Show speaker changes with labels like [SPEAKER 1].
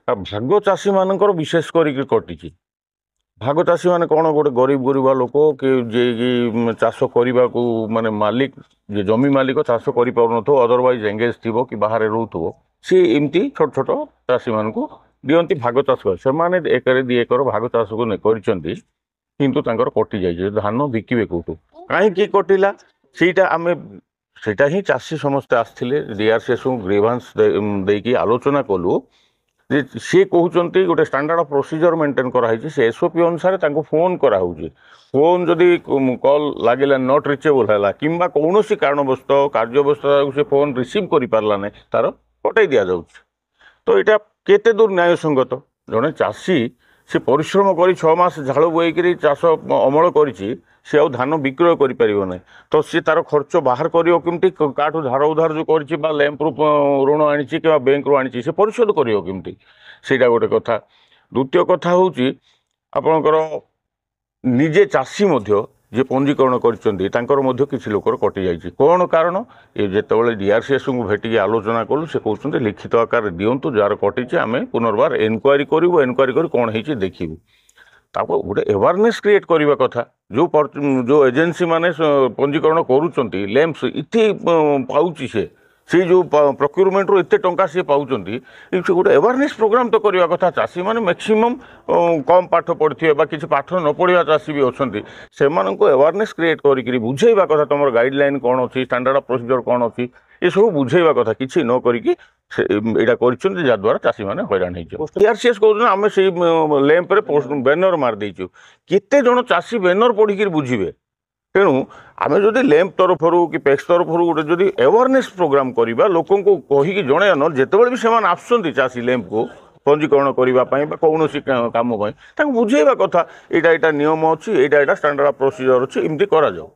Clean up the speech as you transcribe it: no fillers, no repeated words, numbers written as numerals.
[SPEAKER 1] ଭାଗ ଚାଷୀ ମାନଙ୍କର ବିଶେଷ କରିକି କଟିଛି। ଭାଗ ଚାଷୀ ମାନେ କ'ଣ ଗୋଟେ ଗରିବ ଗରିବା ଲୋକ କି ଯିଏକି ଚାଷ କରିବାକୁ ମାନେ ମାଲିକ ଯେ ଜମି ମାଲିକ ଚାଷ କରିପାରୁନଥିବ, ଅଦରୱାଇଜ ଏଙ୍ଗେଜ ଥିବ କି ବାହାରେ ରହୁଥିବ, ସିଏ ଏମିତି ଛୋଟ ଛୋଟ ଚାଷୀମାନଙ୍କୁ ଦିଅନ୍ତି ଭାଗ ଚାଷ କରି। ସେମାନେ 1-2 ଏକର ଭାଗ ଚାଷକୁ କରିଛନ୍ତି, କିନ୍ତୁ ତାଙ୍କର କଟି ଯାଇଛି। ଧାନ ବିକିବେ କୋଉଠୁ, କାହିଁକି କଟିଲା ସେଇଟା ହିଁ ଚାଷୀ ସମସ୍ତେ ଆସିଥିଲେ DRCSକୁ ଗ୍ରିଭାନ୍ସ ଦେଇକି ଆଲୋଚନା କଲୁ ଯେ ସିଏ କହୁଛନ୍ତି ଗୋଟେ ଷ୍ଟାଣ୍ଡାର୍ଡ ଅଫ୍ ପ୍ରୋସିଜର ମେଣ୍ଟେନ୍ କରାହେଇଛି, ସେ SOP ଅନୁସାରେ ତାଙ୍କୁ ଫୋନ୍ କରାହେଉଛି। ଫୋନ୍ ଯଦି କଲ୍ ଲାଗିଲା ନଟ୍ ରିଚେବଲ୍ ହେଲା କିମ୍ବା କୌଣସି କାରଣବଶତଃ କାର୍ଯ୍ୟବସ୍ଥାକୁ ସେ ଫୋନ୍ ରିସିଭ୍ କରିପାରିଲା ନାହିଁ, ତାର କଟାଇ ଦିଆଯାଉଛି। ତ ଏଇଟା କେତେ ଦୂର ନ୍ୟାୟସଙ୍ଗତ? ଜଣେ ଚାଷୀ ସେ ପରିଶ୍ରମ କରି 6 ମାସ ଝାଳ ବୋହିକିରି ଚାଷ ଅମଳ କରିଛି, ସେ ଆଉ ଧାନ ବିକ୍ରୟ କରିପାରିବ ନାହିଁ। ତ ସିଏ ତାର ଖର୍ଚ୍ଚ ବାହାର କରିବ କେମିତି? କାହାଠୁ ଧାର ଉଧାର ଯେଉଁ କରିଛି ବା ଲ୍ୟାମ୍ପରୁ ଋଣ ଆଣିଛି କିମ୍ବା ବ୍ୟାଙ୍କରୁ ଆଣିଛି, ସେ ପରିଶୋଧ କରିବ କେମିତି? ସେଇଟା ଗୋଟେ କଥା। ଦ୍ୱିତୀୟ କଥା ହେଉଛି ଆପଣଙ୍କର ନିଜେ ଚାଷୀ ମଧ୍ୟ ଯିଏ ପଞ୍ଜୀକରଣ କରିଛନ୍ତି ତାଙ୍କର ମଧ୍ୟ କିଛି ଲୋକର କଟିଯାଇଛି। କ'ଣ କାରଣ? ଏ ଯେତେବେଳେ DRCSଙ୍କୁ ଭେଟିକି ଆଲୋଚନା କଲୁ, ସେ କହୁଛନ୍ତି ଲିଖିତ ଆକାରରେ ଦିଅନ୍ତୁ, ଯାହାର କଟିଛି ଆମେ ପୁନର୍ବାର ଏନକ୍ୱାରି କରିବୁ, ଏନକ୍ୱାରି କରି କ'ଣ ହେଇଛି ଦେଖିବୁ। ତାପରେ ଗୋଟେ ଆୱାରନେସ୍ କ୍ରିଏଟ୍ କରିବା କଥା। ଯେଉଁ ଏଜେନ୍ସି ମାନେ ପଞ୍ଜୀକରଣ କରୁଛନ୍ତି, ଲ୍ୟାମ୍ପସ୍ ଏତେ ପାଉଛି ସେଇ ଯେଉଁ ପ୍ରକ୍ୟୁରମେଣ୍ଟରୁ ଏତେ ଟଙ୍କା ସିଏ ପାଉଛନ୍ତି, ସେ ଗୋଟେ ଆୱାରନେସ୍ ପ୍ରୋଗ୍ରାମ୍ ତ କରିବା କଥା। ଚାଷୀମାନେ ମ୍ୟାକ୍ସିମମ୍ କମ୍ ପାଠ ପଢ଼ିଥିବେ ବା କିଛି ପାଠ ନ ପଢ଼ିବା ଚାଷୀ ବି ଅଛନ୍ତି, ସେମାନଙ୍କୁ ଆୱାରନେସ୍ କ୍ରିଏଟ୍ କରିକିରି ବୁଝେଇବା କଥା ତୁମର ଗାଇଡ଼ଲାଇନ୍ କ'ଣ ଅଛି, ଷ୍ଟାଣ୍ଡାର୍ଡ ଅଫ୍ ପ୍ରୋସିଜର କ'ଣ ଅଛି, ଏସବୁ ବୁଝେଇବା କଥା। କିଛି ନ କରିକି ସେ ଏଇଟା କରିଛନ୍ତି, ଯାହାଦ୍ୱାରା ଚାଷୀମାନେ ହଇରାଣ ହେଇଯିବ। DRCS କହୁଛନ୍ତି ଆମେ ସେଇ ଲ୍ୟାମ୍ପରେ ବ୍ୟାନର ମାରିଦେଇଛୁ। କେତେ ଜଣ ଚାଷୀ ବ୍ୟାନର ପଢ଼ିକିରି ବୁଝିବେ? ତେଣୁ ଆମେ ଯଦି ଲ୍ୟାମ୍ପ ତରଫରୁ କି PEX ତରଫରୁ ଗୋଟେ ଯଦି ଆୱାରନେସ୍ ପ୍ରୋଗ୍ରାମ୍ କରିବା, ଲୋକଙ୍କୁ କହିକି ଜଣାଇବା, ନହେଲେ ଯେତେବେଳେ ବି ସେମାନେ ଆସୁଛନ୍ତି ଚାଷୀ ଲ୍ୟାମ୍ପକୁ ପଞ୍ଜୀକରଣ କରିବା ପାଇଁ ବା କୌଣସି କାମ ପାଇଁ, ତାଙ୍କୁ ବୁଝେଇବା କଥା ଏଇଟା ନିୟମ ଅଛି, ଏଇଟା ଷ୍ଟାଣ୍ଡାର୍ଡ ଅଫ୍ ପ୍ରୋସିଜର ଅଛି, ଏମିତି କରାଯାଉ।